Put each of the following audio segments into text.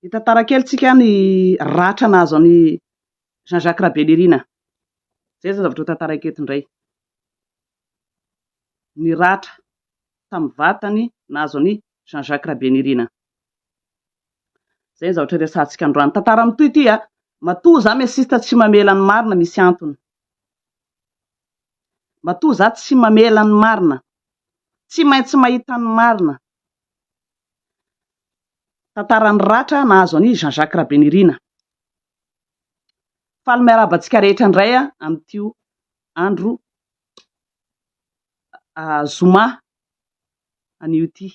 Hitantara kely tsika ny ratra nahazo any Jean-Jacques Rabelirina. Zay zao zavatra tantarako eto indray. Ny ratra tamin'ny vatany nahazo any Jean-Jacques Rabelirina. Zay zavatra resahantsika androany. Tantara amin'ity ity matoa za mesista tsy mamela ny marina, misy antony. Matoa za tsy mamela ny marina, tsy maintsy mahita ny marina. Tantaran'ny ratra nahazo any Jean-Jacques Rabelirina. Faly miarabantsika rehetra indray amin'itio andro zoma anio ity.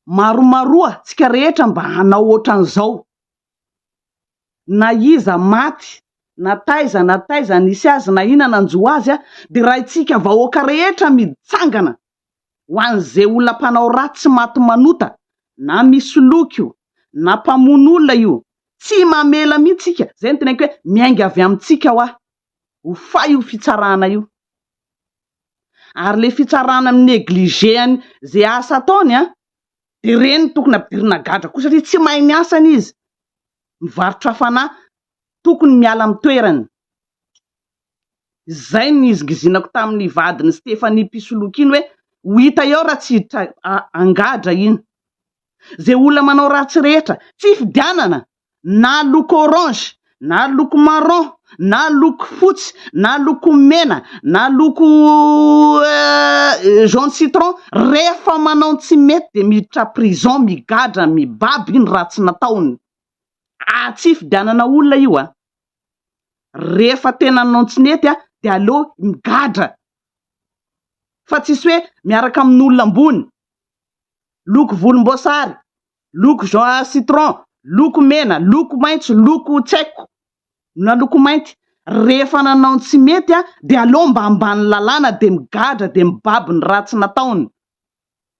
Maromaroa tsika rehetra mba hanao ohatran'izao. Na iza maty, na taiza nisy azy, na inona nanjo azy dia raha itsika vahoaka rehetra mitsangana ho an'izay olona mpanao ratsy tsy maty manota, na misy loka io, na mpamono olona io, tsy mamela mihitsika. Zay no teneniko hoe miainga avy amintsika ho ho fay io fitsarana io. Ary le fitsarana negligéany zay asa ataony dia reny tokony ampidirina gadra koa, satria tsy mahay miasana izy. Mivarotra fanahy, tokony miala amin'ny toerany. Zay ny izingizinako tamin'ny vadiny Stéphanie Pisoloky iny hoe ho hita eo raha tsy hiditra angadra iny. Zay olona manao ratsy rehetra tsy fidianana, na loko orange, na loko marron, na loko fotsy, na loko mena, na loko jaune citron, rehefa manao tsy mety dia miditra prison, migadra, mibaby iny ratsy nataony. Tsy fidianana olona io rehefa tena nanao tsy nety dia aleo migadra. Fa tsisy hoe miaraka amin'olona ambony, loko volomboasary, loko jaune citron, loko mena, loko maitso, loko tsaiko na loko mainty. Rehefa nanao tsy mety dia aleo mba ambany lalàna dia migadra, dia mibaby ny ratsy nataony.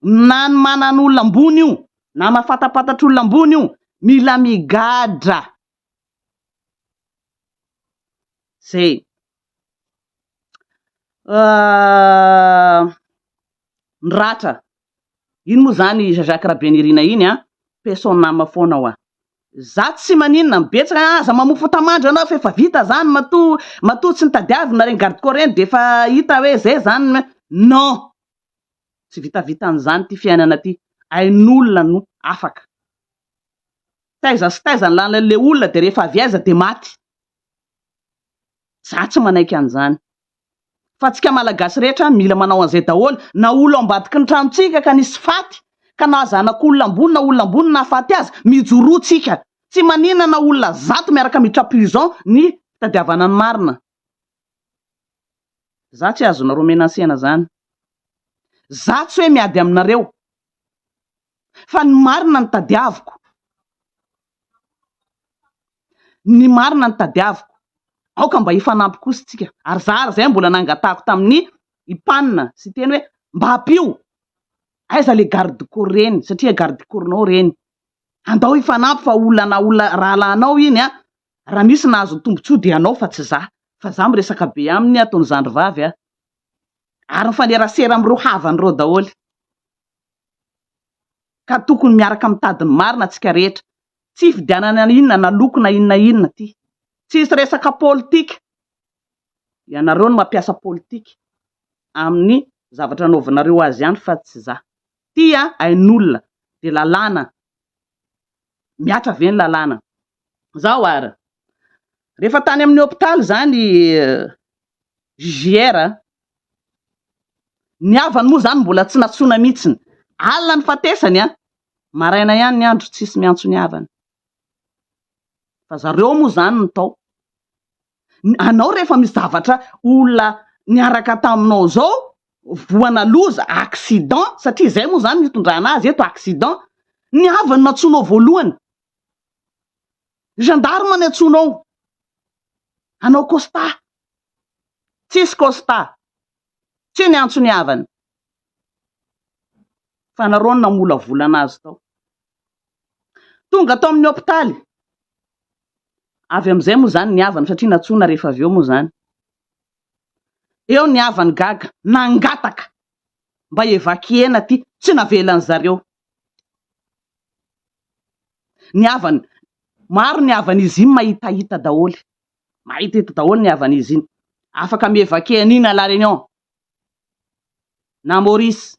Na ny manana olona ambony io, na mafatapatatra olona ambony io, mila migadra. Zay. Ny ratra iny moa zany Jean-Jacques Rabelirina iny personne foana za tsy maninona mibetsaka aza mamofo tamandra anao fa efa vita zany, matoa tsy nitadiavina reny garde corps reny dia efa hita hoe zay zany. Non, tsy vitavitan'izany ty fiainana ty. Ain'olona no afaka. Taiza sy taiza ny lalan'le olona dia rehefa avy aiza dia maty. Za tsy manaiky an'izany. Fa tsika malagasy rehetra mila manao an'izay daholo. Na olo ambadiky ny tranontsika ka nisy faty, ka nahazanak'olona ambony na olona ambony nahafaty azy, mijoroa tsika. Tsy maninona na olona zato miaraka miditra prison ny fitadiavana ny marina. Za tsy azonareo menasena zany. Za tsy hoe miady aminareo, fa ny marina ny tadiaviko. Ny marina ny tadiaviko. Aoka mba hifanampy kosa tsika. Ary zay mbola nangatahako tamin'ny ipanina sy teny hoe mba hampio aiza le garde corps reny, satria garde corps nao reny. Andao hifanampy fa olona rahalanao iny raha misy nahazo tombotsoa dia anao fa tsy za. Fa za miresaka be aminy ataony zandry vavy ary mifanerasera amin'ireo havan'ireo daholo. Ka tokony miaraka mitady ny marina tsika rehetra. Tsy fidianana inona na loko na inona ty. Tsisy resaka politika. Ianareo no mampiasa politika amin'ny zavatra anaovanareo azy ihany fa tsy za. Ty ain'olona dia lalàna. Miatra ve ny lalàna. Zao rehefa tany amin'ny hôpitaly zany JR, ny havany moa zany mbola tsy natsona mihitsiny. Alina ny fatesany maraina ihany ny andro tsisy miantso ny havany. Fa zareo moa zany ny tao. Anao rehefa misy zavatra olona niaraka taminao zao, voana loza, accident, satria zay moa zany nitondrana azy eto, accident, ny havany natsonao voalohany. Gendarme ny atsonao. Anao costa. Tsisy costa. Tsy niantso ny havany. Fa nareo namolavolana azy tao. Tonga tao amin'ny hôpitaly. Avy amin'izay moa zany ny havany, satria natsona rehefa avy eo moa zany. Eo ny havany gaga, nangataka mba evakiena ty, tsy navelan'ny zareo. ny havany maro ny havan'izy iny mahitahita daholy, mahitahita daholy ny havan'izy iny, afaka mievakeny iny à la Réunion na Maurice,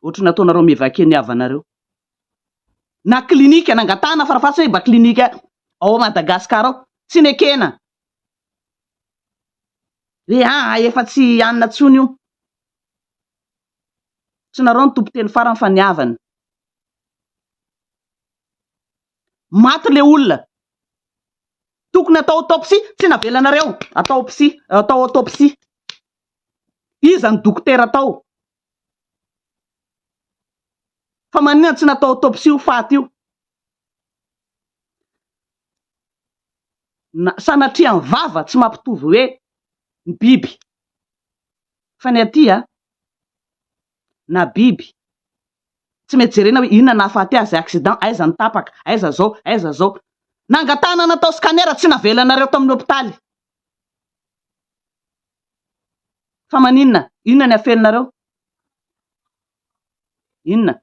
ohatra nataonareo mievakeny havanareo na klinika nangatana farafatsy ba klinika ao Madagasikara ao tsy nekena efa tsy anona tsony io, tsy nareo ny tompo teny farany fa ny havany maty le olona tokony atao autopsie, tsy navelanareo atao autopsie, iza ny dokotera atao fa maninona tsy natao autopsie io faty io, sanatria ny vava tsy mampitovy hoe ny biby fa ny aty na biby tsy mety jerena hoe inona nahafaty azy accident, aiza ny tapaka, aiza zao nangatana natao scanner tsy navelanareo tamin'ny hôpitaly fa maninona, inona ny afeninareo, inona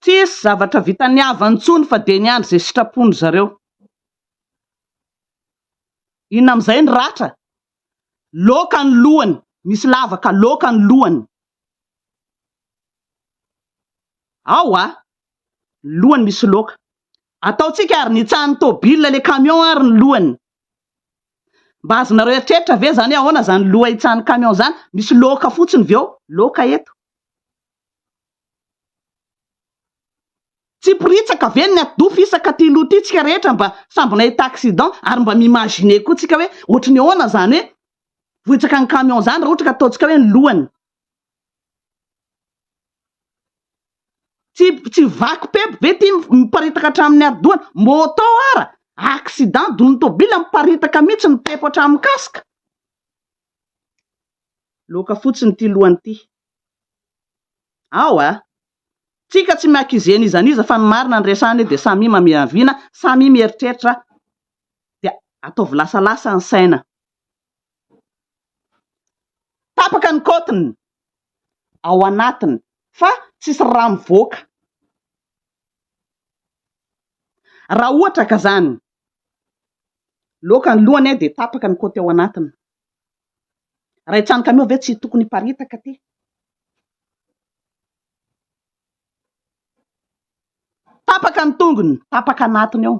tsisy zavatra vita ny havany tsony fa de ny andro zay sitrapony zareo, inona am'izay ny ratra, loka ny lohany, misy lavaka loka ny lohany, lohany misy loka, ataotsika ary nitsahan'ny tôbila le camion ary ny lohany, mba azonareo eritreretra ve zany ahoana zany loha itsahan'ny camion zany, misy loka fotsiny veo, loka eto tsy piritsaka ve ny atodofo isaka ty loha ty tsika rehetra mba samby nahita accident ary mba mi-imaginer koa tsika hoe ohatrany ahoana zany hoe vohitsaka ny camion zany raha ohatra ka ataotsika hoe ny lohany tsy vaky pepy ve ty miparitaka hatramin'ny aro-dohany, moto ara accident don'ny tôbila miparitaka mihitsy ny pepo hatramin'ny kasika, loka fotsiny ty lohany ty, tsika tsy miankizeny izaniza fa ny marina ny resahany de samy mamiavina, samy mieritreritra de ataovy lasalasa ny saina, tapaka ny kotiny ao anatiny fa tsisy raha mivoaka, raha ohatra ka zany loka ny lohany de tapaka ny koty ao anatiny, raha itsahany camion ve tsy tokony hiparitaka ty, tapaka ny tongony, tapaka anatiny ao,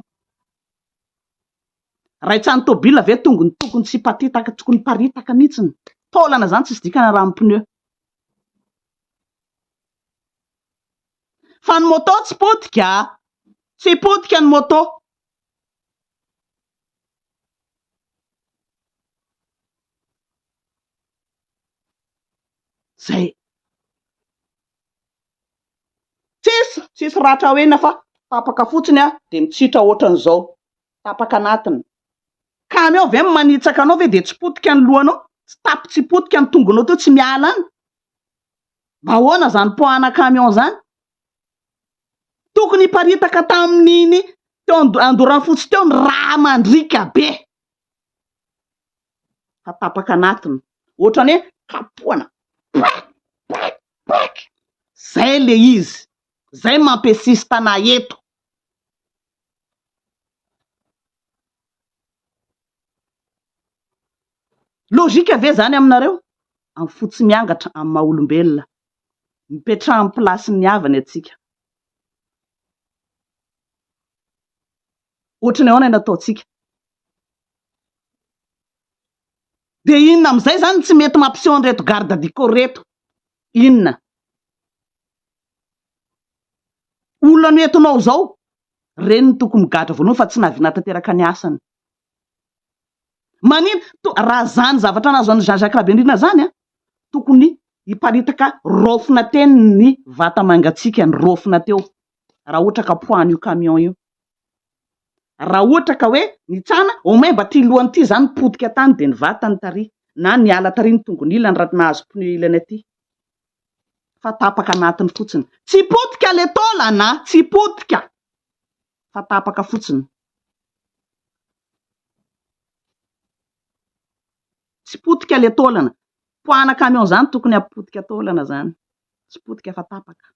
raha itsahany tôbila ve tongony tokony tsy hipatitaka, tokony hiparitaka mihitsiny, taolana zany tsisy dikana raha pneu, fa ny moto tsy potika, tsy potika ny moto, zay tsisy ratra hoena fa tapaka fotsiny de mitsitra ohatran'izao, tapaka anatiny, camion ve manitsaka anao ve de tsy potika ny lohanao, tsy potika ny tongonao teo tsy miala any, mba ahoana zany pohana camion zany, tokony hiparitaka tamin'iny teo andorany fotsy teo ny raha mandrika be, fa tapaka anatiny ohatrany hoe kapohana zay le izy, zay mampesisy tanà eto, logika ve zany aminareo, amin'ny fotsy miangatra amin'ny maha olombelona, mipetraha amin'ny plasin'ny havany atsika, ohatrany ahoana ny ataotsika, de inona am'izay zany tsy mety mampiseho an'ireto garde du corps reto, inona olona no entinao zao reny ny tokony migadra voalohany fa tsy nahaviana ny asany, manino raha zany zavatra nazo an'i Jean Jacques Rabendrina zany tokony hiparitaka raofina teny ny vata mangatsiaka, ny raofina teo raha ohatra ka pohany io camion io, raha ohatra ka hoe nitsana au moins mba ty lohany ty zany potika tany de ny vatany tary na ny ala tary ny tongony ilany raha nahazo pneu ilany aty, fa tapaka anatiny fotsiny, tsy potika le taolana, tsy potika fa tapaka fotsiny, tsy potika le taolana, pohana camion zany tokony hapotika taolana zany, tsy potika fa tapaka.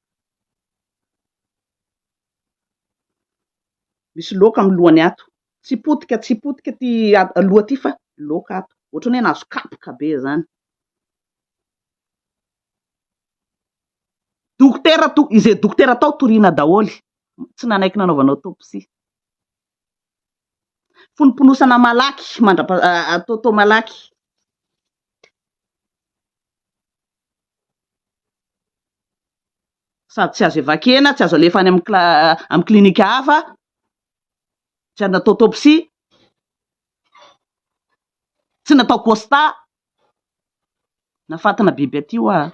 misy laoka amin'ny lohany ato. Tsy potika ty aloha ty fa laoka ato. Ohatrany hoe nahazo kapoka be zany. Izay dokotera tao toriana daholy. Tsy nanaiky nanaovana autopsie. Fonomponosana malaky atao malaky. Sady tsy azo evakena, tsy azo alefa any amin'ny klinika hafa, tsy azo natao autopsie, tsy natao constat. Nafatina biby aty oa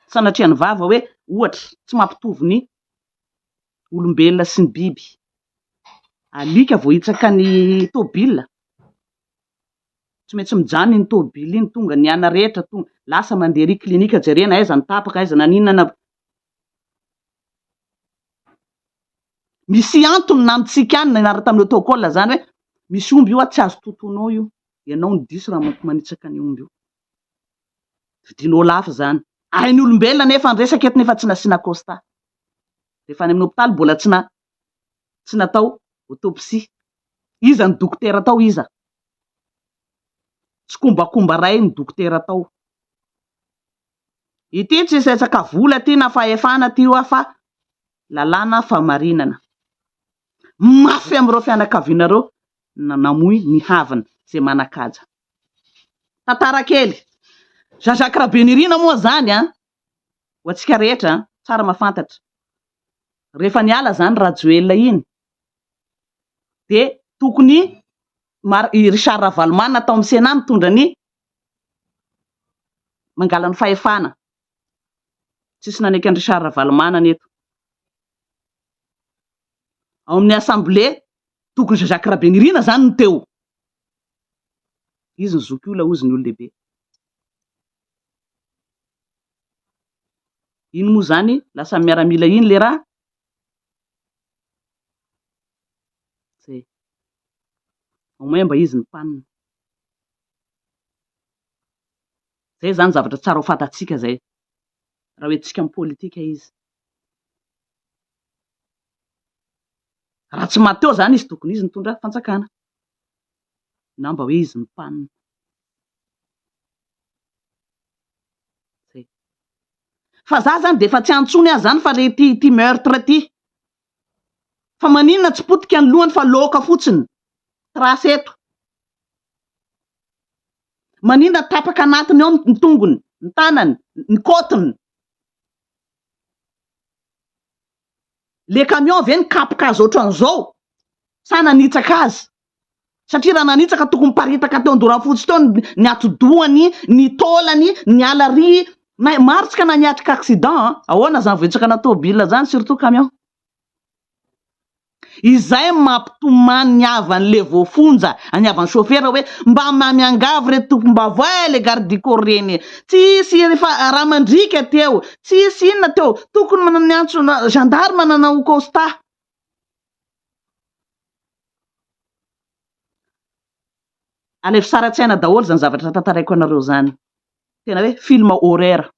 sanatria ny vava hoe ohatra tsy mampitovy ny olombelona sy ny biby. Alika vao hitsaka ny tôbila, tsy maintsy mijanona iny tôbila iny, tonga ny ana rehetra, tonga lasa mandeha ry klinika jerena aiza ny tapaka, aiza naninana. Misy antony na amintsika any nianarana tamin'ny protocole zany hoe misy omby io tsy azo totonao io, ianao ny diso raha manitsaka ny omby io. Vidinao lafo zany. Hain'ny olombelona nefa ny resaka eto nefa tsy nasiana constat. Rehefa any amin'ny hopitaly mbola tsy natao autopsie. Iza ny dokotera tao iza? Tsy kombakomba ray ny dokotera tao. Ity tsy resaka vola ty na fahefana ty io fa lalàna famarinana. Mafy amin'ireo fianakavianareo namoy ny havana izay manan-kaja. Tantara kely. Jean-Jacques Rabenirina moa zany ho antsika rehetra tsara mahafantatra. Rehefa niala zany Rajoelina iny dia tokony Richard Ravalomana tao amin'ny Sénat mitondra ny mangala ny fahefana. Tsisy nanaiky ny Richard Ravalomana neto. Ao amin'ny assemblée tokony Jean-Jacques Rabenirina zany no teo. Izy ny zoky io la ozy ny olo-lehibe. Iny moa zany lasa miaramila iny le raha. Zay. Au moins mba izy ny mpanina. Zay zany zavatra tsara ho fantatsika zay. Raha hoe tsika amin'ny politika izy. Raha tsy maty teo zany izy tokony izy nitondra fanjakana. Na mba hoe izy ny mpanina. Zay. Fa za zany dia efa tsy antsony azy zany fa le ty meurtre ty. Fa maninona tsy potika ny lohany fa laoka fotsiny. Trasy eto. Maninona tapaka anatiny ao ny tongony, ny tanany, ny kotiny. Le camion ve ny kapoka azy ohatran'izao sa nanitsaka azy? Satria raha nanitsaka tokony miparitaka teo an-dorafotsy teo ny atidohany, ny tôlany, ny alary. Maritsika na niatrika accident. Ahoana zany vohitsaka na tôbila zany surtout camion. Izay mampitomany ny havan'le voafonja, ny havan'ny chauffeur hoe mba miangavy re tompom-baovay le garde du corps reny. Tsisy rehefa raha mandrika teo, tsisy inona teo, tokony niantso gendarme nanao constat. Alefa sara tsaina daholo zany zavatra tantaraiko anareo zany. Tena hoe film horreur.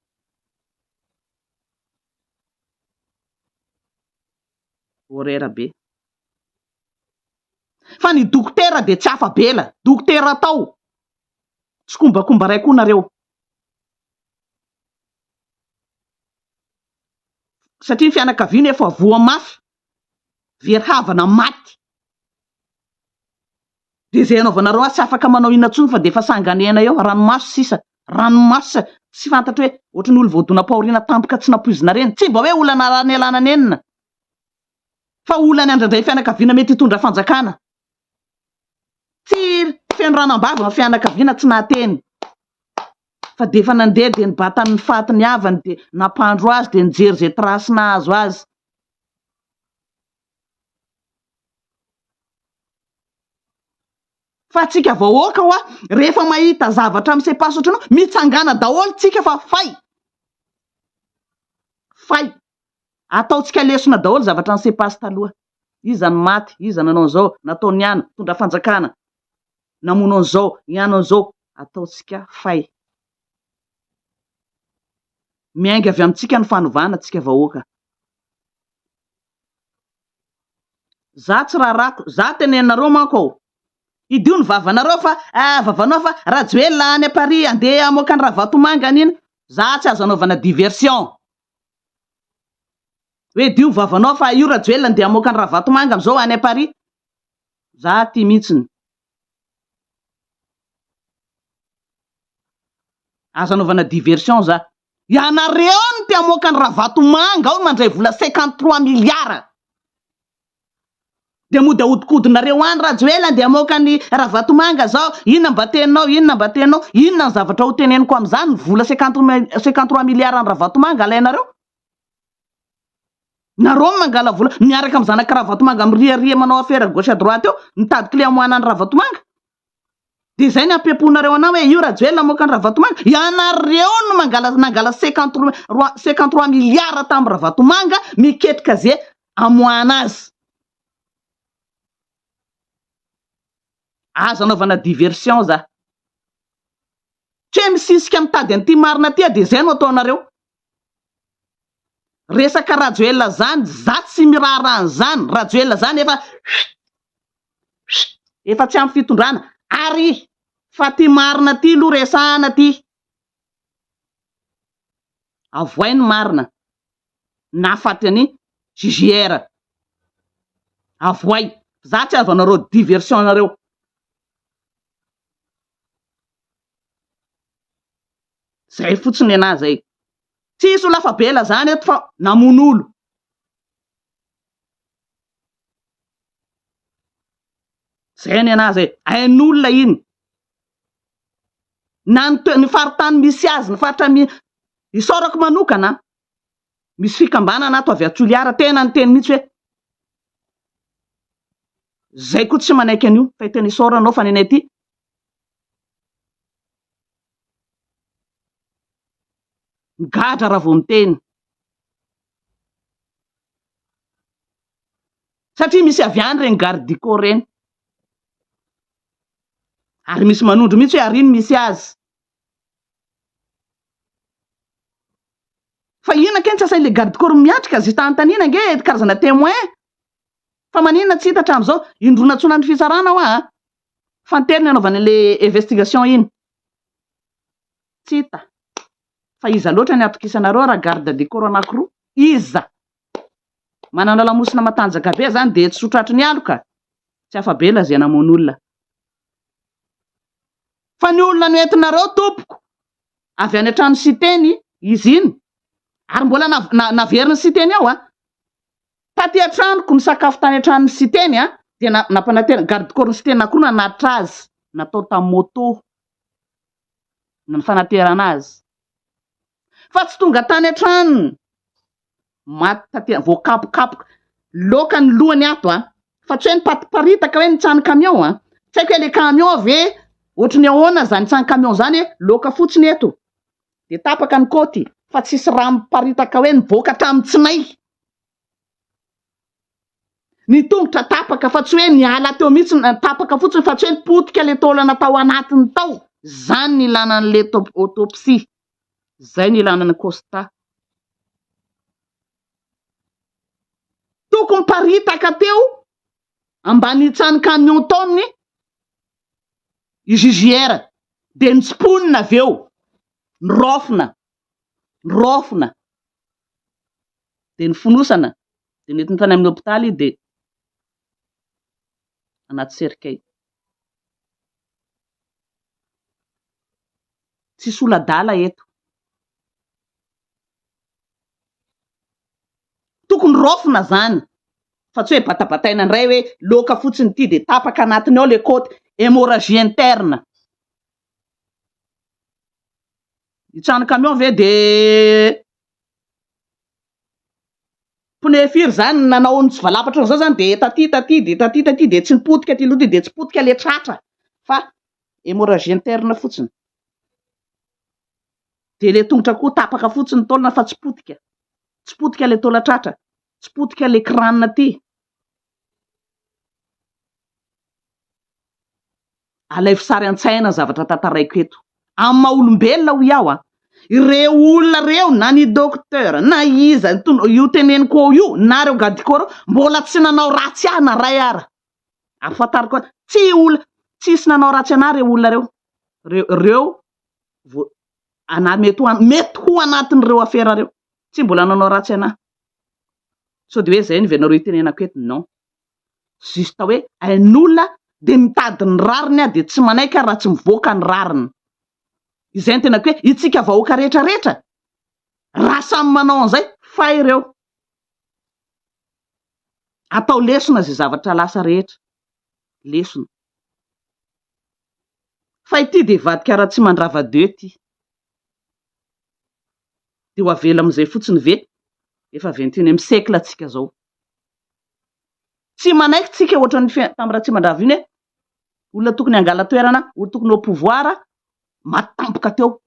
Horreur be. Fa ny dokotera dia tsy hafa bela. Dokotera tao. Tsy kombakomba ray koa nareo. Satria fianakaviana efa voa mafy. Very havana maty. Dia izay anaovanareo tsy afaka manao inona intsony fa dia efa sanganena eo. Ranomaso sisa. Ranomaso tsy fantatra hoe ohatran'ny olo voadona paoriana tampoka tsy napoizina reny. Tsy mba hoe olana rany alana nenina. Fa olana andradray fianakaviana mety hitondra fanjakana. Tsy feno ranam-bava ny fianakaviana tsy nahateny. Fa dia efa nandeha dia nibatany ny fatiny havany dia nampandro azy dia nijery izay trasy nahazo azy. Fa tsika vahoaka rehefa mahita zavatra amin'ny sepaso ohatranao mitsangana daholo tsika fa fay. Fay. Ataotsika lesona daholo zavatra ny sepaso taloha. Iza ny maty, iza nanao an'izao, natao niana, tondra fanjakana. Namono an'izao, niano an'izao, ataotsika fay. Miainga avy amintsika ny fanovana tsika vahoaka. za tsy rarako za tenenareo manko idio ny vavanareo fa vavanao fa Rajoelina any Paris andeha amoaka ny Ravatomanga nina za tsy azo anaovana diversion hoe dio vavanao fa io Rajoelina andeha amoaka ny Ravatomanga am'izao any Paris za ty mihitsiny azo anaovana diversion za ianareo ny te amoaka ny Ravatomanga ao mandray vola 53 miliara de mody ahodikodinareo any Rajoelina andeha amoaka ny Ravatomanga zao inona mba teninao inona ny zavatra ho teneniko am'izany vola 53 miliara ny Ravatomanga alainareo nareo mangala vola miaraka amin'ny zanaka Ravatomanga miriaria manao affaire gauche à droite eo mitady clé amoana ny Ravatomanga de zay ny ampeponareo anao hoe io Rajoelina amoaka ny Ravatomanga ianareo no nangala 53 miliara tamin'ny Ravatomanga miketrika zay amoana azy azo anaovana diversion za tsy misisika mitady an'ity marina ty de zay no ataonareo resaka Rajoelina zany za tsy mirarany zany Rajoelina zany efa tsy amin'ny fitondrana ary fa ty marina ty lo resahana ty avoay ny marina nafaty any JR avoay za tsy azo anareo diversion nareo zay fotsiny ana zay tsisy ho lafa bela zany eto fa namon'olo zay ny ana zay ain'olona iny na ny faritany misy azy ny faritra isorako manokana misy fikambanana ato avy Atsoliara tena ny teny mihitsy hoe zay koa tsy manaiky an'io fa tena isoranao fa nenay ty gadra raha vao miteny satria misy avy any reny garde du corps reny ary misy manondro mihitsy hoe ariny misy azy fa inona keny tsy asain'le garde du corps miatrika zy tantanina nge karazana témoin fa maninona tsy hitatra am'izao indrona tsona ny fisarana ho fanteriny anaovana le investigation iny tsy hita fa iza loatra ny atokisanareo raha garde du corps anankiroa iza manana lamosina matanjaka be zany de tsy sotratry ny aloka tsy afabela zay namon'olona fa ny olona noentinareo tompoko avy any an-trano siteny izy iny ary mbola naveriny siteny ao taty an-tranoko ny sakafo tany an-tranony siteny de nampanatena garde du corps ny siteny anankiroa nanatitra azy natao tamin'ny moto ny fanaterana azy fa tsy tonga tany an-tranony maty taty voakapokapoka loka ny lohany ato fa tsy hoe ny patiparitaka hoe nitsany camion tsy haiko hoe le camion ave ohatry ny ahoana zany tsany camion zany loka fotsiny eto de tapaka ny kôty fa tsisy raha miparitaka hoe nivoaka hatramin'ny tsinay ny tongotra tapaka fa tsy hoe niala teo mihitsy tapaka fotsiny fa tsy hoe nipotika le taolana tao anatiny tao zany ny ilanan'le autopsie zay ny ilanan'ny Costa tokony paritaka teo ambany itsany camion taony i JR de nitsiponina aveo nirofina de nifonosana de nentiny tany amin'ny hôpitaly de anaty cercueil tsisy ola-dala eto tokony rofina zany fa tsy hoe batabataina indray hoe loka fotsiny ty de tapaka anatiny ao le côte hémorragie interne itsany camion ve de pneu firy zany nanao ny tsy valapatra zao zany de taty de tsy nipotika ty loty de tsy potika le tratra fa hémorragie interne fotsiny de le tongotra koa tapaka fotsiny taolana fa tsy potika le taolatratra tsy potika le crâne ty alay fisary an-tsaina zavatra tantaraiko eto amin'ny maha olombelona ho iaho ireo olona reo na ny docteur na iza io teneniko io na reo gadikoro mbola tsy nanao ratsy na ray ara. Afantariko tsy olona tsisy nanao ratsy ana reo olona reo mety ho anatin'ireo afera reo tsy mbola nanao ratsy ana. So de hoe zay ny venareo itenenako eto. Non, juste hoe ain'olona de mitady ny rariny de tsy manaiky raha tsy mivoaka ny rariny. Izay ny tenako hoe itsika vahoaka rehetrarehetra raha samy manao an'izay fa ireo atao lesona zay zavatra lasa rehetra lesona. Fa ity de vadika raha tsy mandrava-deo ty de ho avela amin'izay fotsiny ve efa 21e siècle atsika zao. Tsy manaiky tsika ohatran'ny tamin'ny raha tsy mandrava iny olona tokony angala toerana, olona tokony au pouvoir matampoka teo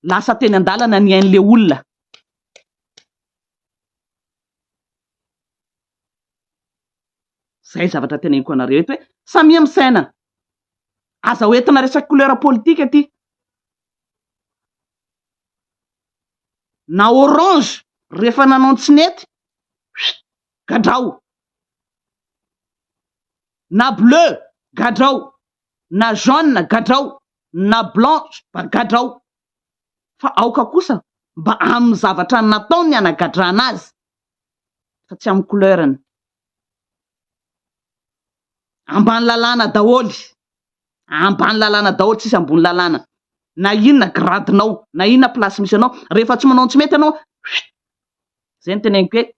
lasa teny andalana ny ain'le olona. Zay zavatra teneniko anareo eto hoe samia misaina. Aza hoentina resaka couleur politique aty na orange rehefa nanao tsinety gadrao, na bleu gadrao, na jaune gadrao, na blanche gadrao. Fa aoka kosa mba amin'ny zavatra nataony ny anagadrana azy fa tsy amin'ny couleurany. Ambany lalàna daholy, ambany lalàna daholy tsisy ambony lalàna. Na inona gradinao, na inona place misy anao, rehefa tsy manao tsy mety anao zay ny teneniko hoe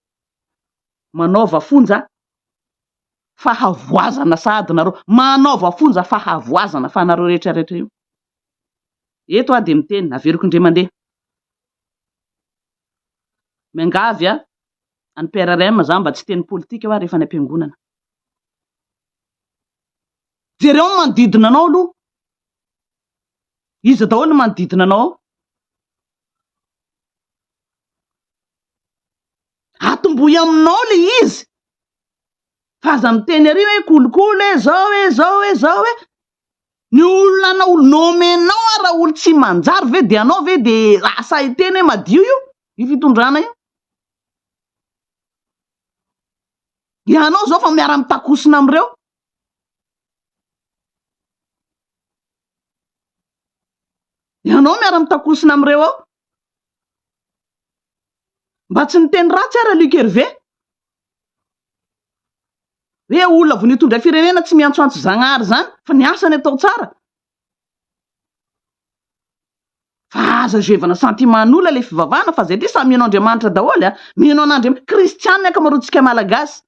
manaova fonja fa havoazana sahady nareo, manaova fonja fa havoazana fa nareo rehetrarehetra io. Eto de miteny averiko indray mandeha miangavy any PRRM za mba tsy teny politika aho rehefa ny am-piangonana. Jereo ny manodidina anao aloha, izy daholo ny manodidina anao, atombohy aminao le izy fa aza miteny ary hoe kolokolo zao ny olona na olo nomenao raha olo tsy manjary ve de anao ve de asa iteny hoe madio io fitondrana io. Ianao zao fa miara mitakosina amreo. Ianao miara mitakosina amreo ao. Mba tsy niteny ratsy ara Luc Hervé hoe olona vo nitondra firenena tsy miantsoantso Zagnahary zany fa ny asany atao tsara. Fa aza zevana sentimentan'olona le fivavahana fa zay ty samy mino Andriamanitra daholy mino an'Andriamanitra kristianina ankamaroantsika malagasy.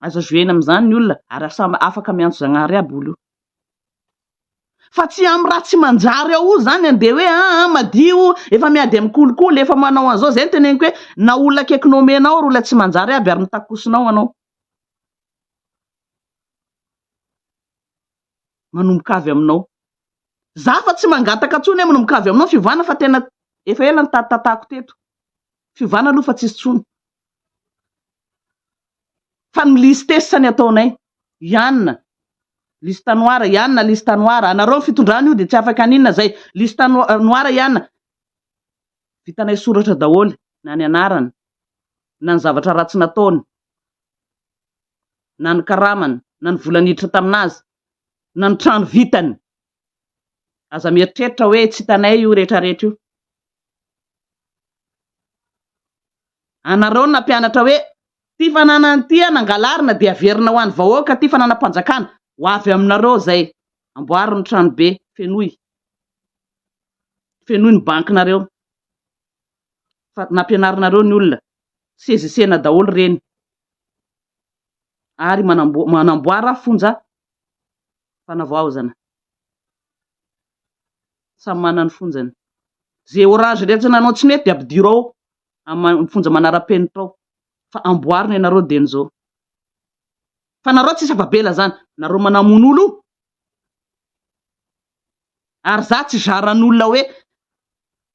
Aza joena amin'izany ny olona ary samy afaka miantso Zagnahary aby olo io. Fa tsy amin'ny raha tsy manjary ao zany andeha hoe madio efa miady amin'ny kolokolo efa manao an'izao. Zay ny teneniko hoe na olona akaiky nomenao ary olona tsy manjary aby ary mitakosinao anao. Manomboka avy aminao. Za fa tsy mangataka tsony hoe manomboka avy aminao fivana fa tena efa ela ny tatako teto. Fivana aloha fa tsisy tsony. Fa ny listesany ataonay Yann lista noire, Yann lista noire. Anareo fitondrana io de tsy afaka aninona zay lista noire Yann. Vitanay soratra daholy na ny anarany na ny zavatra ratsy nataony na ny karamany na ny vola niditra taminazy na ny trano vitany. Aza mieritreritra hoe tsy hitanay io rehetrarehetra io. Anareo nampianatra hoe ty fananany ty nangalarina de averina ho an'ny vahoaka ty fananam-panjakana. Ho avy aminareo zay amboary ny trano be fenoy ny bankinareo fa nampianarinareo ny olona sezesena daholo reny ary manamboara fonja fanavaozana. Samy manana ny fonjany. Zay orange rehetra nanao tsy mety de ampidirao amin'ny fonja manara-penitra ao fa amboarina ianareo de n'izao. Fa nareo tsisy avabela zany, nareo manamono olo. Ary za tsy zaran'olona hoe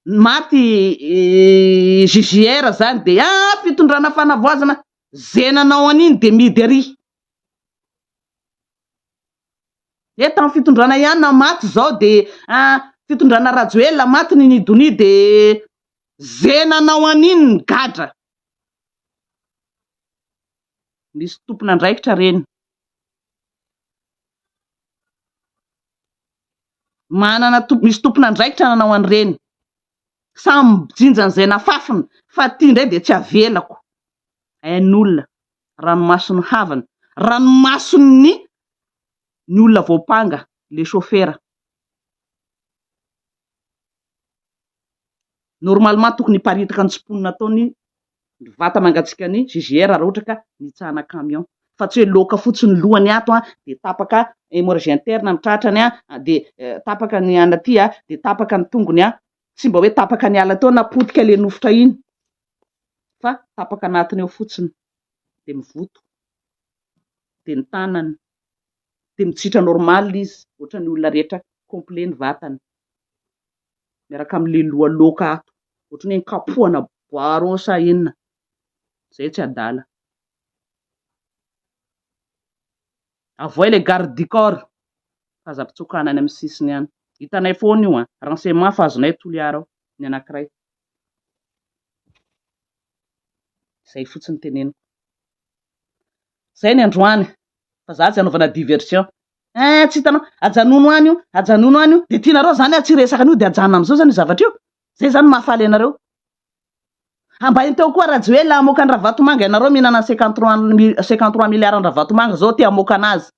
maty JJR zany de fitondrana fanavoazana zenanao an'iny de midy ary. Tamin'ny fitondrana ihany na maty zao de fitondrana Rajoelina maty ny Nidoni de zenanao an'iny ny gadra. Misy tompona andraikitra reny. Misy tompona andraikitra nanao an'ireny. Samy jinjan'izay nafafiny fa ty ndray de tsy avelako. Ain'olona ranomasony havana, ranomasony ny olona voapanga, le chauffeur. Normalement tokony hiparitaka ny tsiponina ataony vata mangatsika ny GGR raha ohatra ka nitsahana camion. Fa tsy hoe loka fotsiny lohany ato de tapaka hémorragie interne ny tratrany de tapaka ny anaty de tapaka ny tongony tsy mba hoe tapaka ny ala teo napotika le nofotra iny fa tapaka anatiny eo fotsiny de mivoto de ny tanany de mitsitra normal izy ohatra ny olona rehetra complet ny vatany miaraka amin'le loha loka ato ohatra ny kapohana boiron sa inona zay tsy adala. Avoay le garde du corps fazapitsokana any amin'ny sisiny any. Hitanay foana io renseignement fa azonay Toliara ny anankiray. Zay fotsiny teneniko. Zay ny androany fa za tsy anaovana diversion. Tsy hitanao ajanono any io, ajanono any io de tianareo zany tsy resaka an'io de ajanona amin'izao zany zavatra io. Zay zany mahafaly anareo. Ambahiny teo koa Rajoelina amoaka ny Ravatomanga ianareo mihinana 53 milliards Ravatomanga zao te amoaka anazy.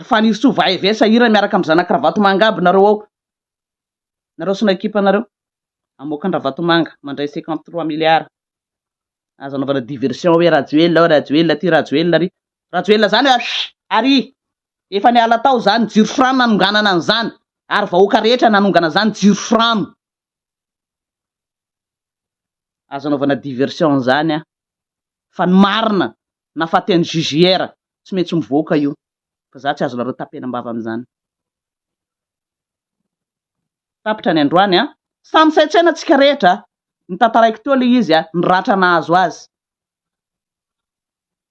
Faniritsy va evesa ira miaraka amin'ny zanaka Ravatomanga aby nareo ao. Nareo sy ny ekipa nareo amoaka ny Ravatomanga mandray 53 milliards. Azo anaovana diversion hoe Rajoelina ty Rajoelina ry. Rajoelina zany ary efa niala tao zany jiro frano nanonganana an'izany ary vahoaka rehetra nanongana zany jiro frano. Azo anaovana diversion zany fa ny marina nafaty an'ny JGR tsy mety mivoaka io fa za tsy azonareo tapenambava amin'izany. Tapitra ny androany samy saintsaina antsika rehetra ny tantaraiko teo le izy ny ratra nahazo azy.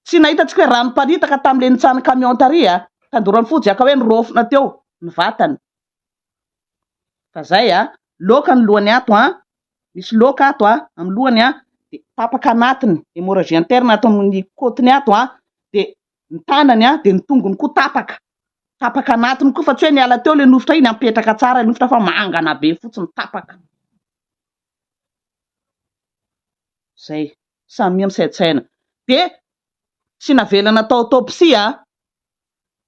Tsy nahitatsika hoe ranomparitaka tamin'le nitsahany camion tary tandorany Fojaka hoe nirofona teo ny vatany. Fa zay loka ny lohany ato misy loka ato amin'ny lohany de tapaka anatiny hémorragie interne ato amin'ny kotiny ato de ny tanany de ny tongony koa tapaka anatiny koa fa tsy hoe niala teo le nofotra iny apetraka tsara le nofotra fa mangana be fotsiny tapaka. Zay samy misaintsaina de tsy navelana tao autopsia,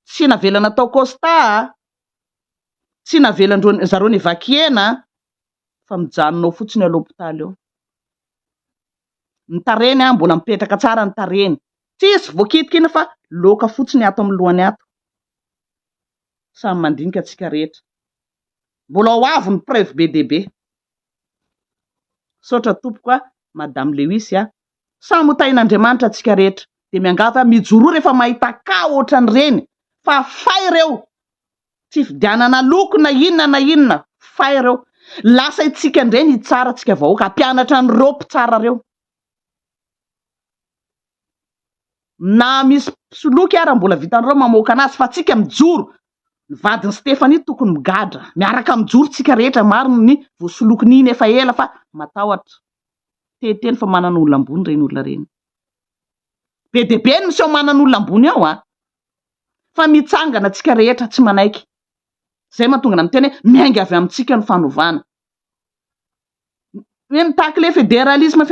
tsy navelana tao constat, tsy navelan zareo ny vakiena fa mijanonao fotsiny ao l'hôpitaly eo. Ny tareny mbola mipetraka tsara ny tareny. Tsisy voakitika iny fa loka fotsiny ato amin'ny lohany ato. Samy mandinika atsika rehetra. Mbola ao avo ny preuve be dia be. Saotra tompoko Madame Lewis samy hotain'Andriamanitra atsika rehetra de miangava mijoro rehefa mahita ka ohatran'ireny fa fay ireo. Tsy fidianana loko na inona fay ireo. Lasa itsika indray ny tsara tsika vahoaka ampianatra ny ropy tsara reo. Na misy soloky ara mbola vitan'ireo mamoaka anazy fa tsika mijoro. Ny vadiny Stefanie tokony migadra miaraka mijoro tsika rehetra maro ny voasolokin'iny efa ela fa matahotra. Teteny fa manana olona ambony reny olona reny. Be dia be ny miseho manana olona ambony ao fa mitsangana tsika rehetra tsy manaiky. Zay mahatonga miteny hoe miainga avy amintsika ny fanovana. Hoe mitaky le fédéralisme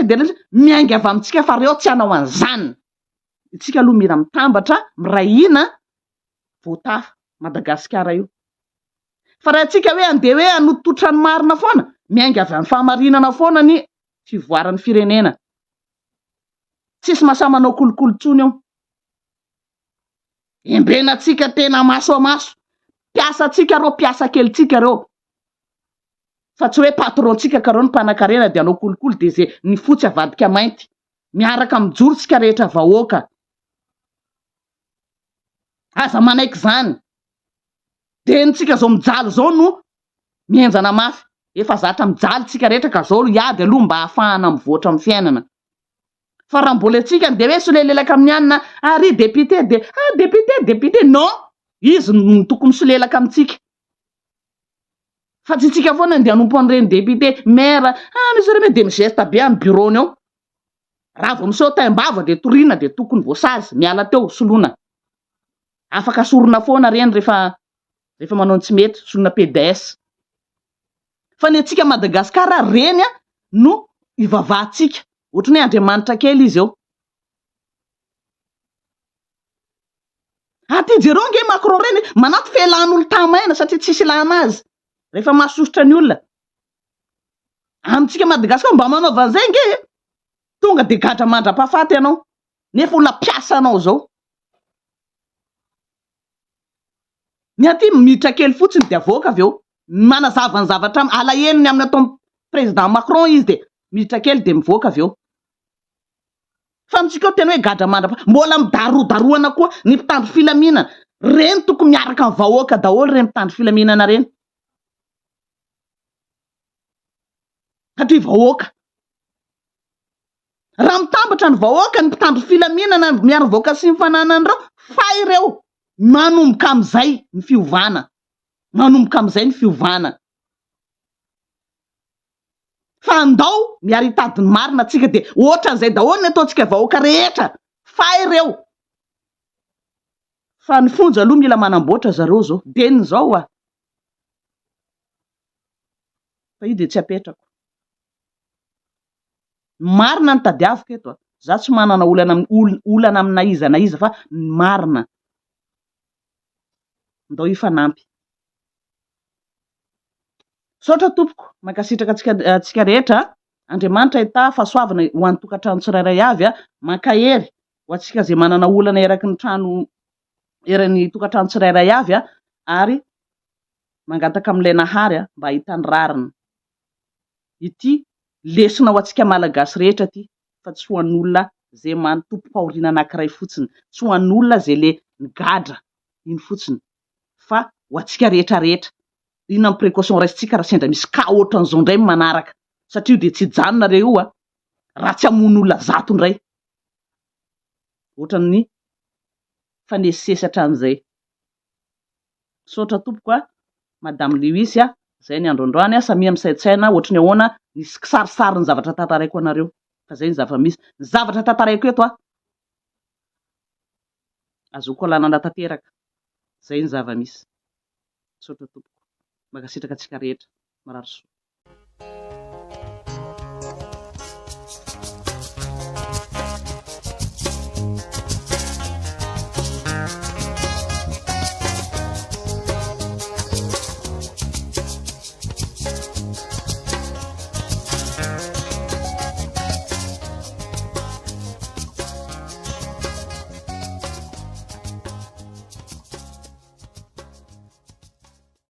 miainga avy amintsika fa reo tsy hanao an'izany. Itsika aloha mira mitambatra mirahina voatafa Madagasikara io. Fa raha tsika hoe andeha hoe hanototra ny marina foana miainga avy amin'ny fahamarinana foana ny fivoaran'ny firenena. Tsisy mahasamanao kolokolo-tsony eo. Embena tsika tena maso a maso. Piasa tsika reo, piasa kely tsika reo. Fa tsy hoe patron tsika ka reo ny mpanan-karena de anao kolokolo de zay ny fotsy avadika mainty. Miaraka mijoro tsika rehetra vahoaka. Aza manaiky zany. De ntsika zao mijaly zao no mienjana mafy. Efa zatra mijaly tsika rehetra ka zao iady aloha mba ahafahana mivoatra amin'ny fiainana. fa raha mbola atsika dia hoe solelelaka amin'ny anina ary député dia député non izy tokony solelaka amintsika fa tsy tsika foana dia hanompo an'ireny député maire misy reme dia migesta be amin'ny bureau-ny ao raha vao miseho taim-bava dia toriana dia tokony voasazy miala teo soloina afaka sorona foana reny rehefa manao tsy mety solona PDS fa ny atsika Madagasikara reny no ivavahantsika ohatrany hoe Andriamanitra kely izy eo aty jereo nge Macron reny manaty felan'olo tamaina satria tsisy ilana azy rehefa mahasosotra ny olona amintsika Madagasikara mba manaova an'izay nge tonga dia gadra mandra-pahafaty ianao nefa olona mpiasa anao zao ny aty miditra kely fotsiny dia avoaka avy eo manazava ny zavatra alaheniny amin'ny atao président Macron izy dia miditra kely dia mivoaka avy eo fa amintsika eo tena hoe gadra mandra mbola midarodaroana koa ny mpitandro filaminana reny tokony miaraka amin'ny vahoaka daholo reny mpitandro filaminana reny satria vahoaka raha mitambatra ny vahoaka ny mpitandro filaminana miaro vahoaka sy ny fananan'ireo fa ireo manomboka amin'izay ny fiovana manomboka amin'izay ny fiovana fa andao miary hitadiny marina atsika dia ohatran'izay daholo ny ataontsika vahoaka rehetra fa ireo fa ny fonja aloha mila manamboatra zareo zao deniny zao fa io dia tsy apetrako marina ny tadiaviko eto za tsy manana olana amina iza fa marina ndao ifanampy saotra tompoko mankasitraka atsika rehetra Andriamanitra hita fahasoavana ho an'ny tokantrano tsirairay avy maka hery ho atsika zay manana olana eraky ny trano erany tokantrano tsirairay avy ary mangataka amin'ilay nahary mba hitany rariny ity lesona ho atsika malagasy rehetra ty fa tsy ho an'olona zay tompo-pahoriana anankiray fotsiny tsy ho an'olona zay le nigadra iny fotsiny fa ho atsika rehetra rehetra inona ny précaution raisitsika raha sendra misy ka ohatran'izao indray manaraka satria dia tsy hijanona reo io raha tsy hamono olona zato indray ohatran'ny fanesisesy hatramin'izay saotra tompoko madame Louise zay ny androandroany samia misaitsaina ohatrany ahoana nisy kisarisary ny zavatra tantaraiko anareo fa zay ny zava-misy ny zavatra tantaraiko eto azoko alana tanteraka zay ny zava-misy saotra tompoko makasitraka atsika rehetra marary soa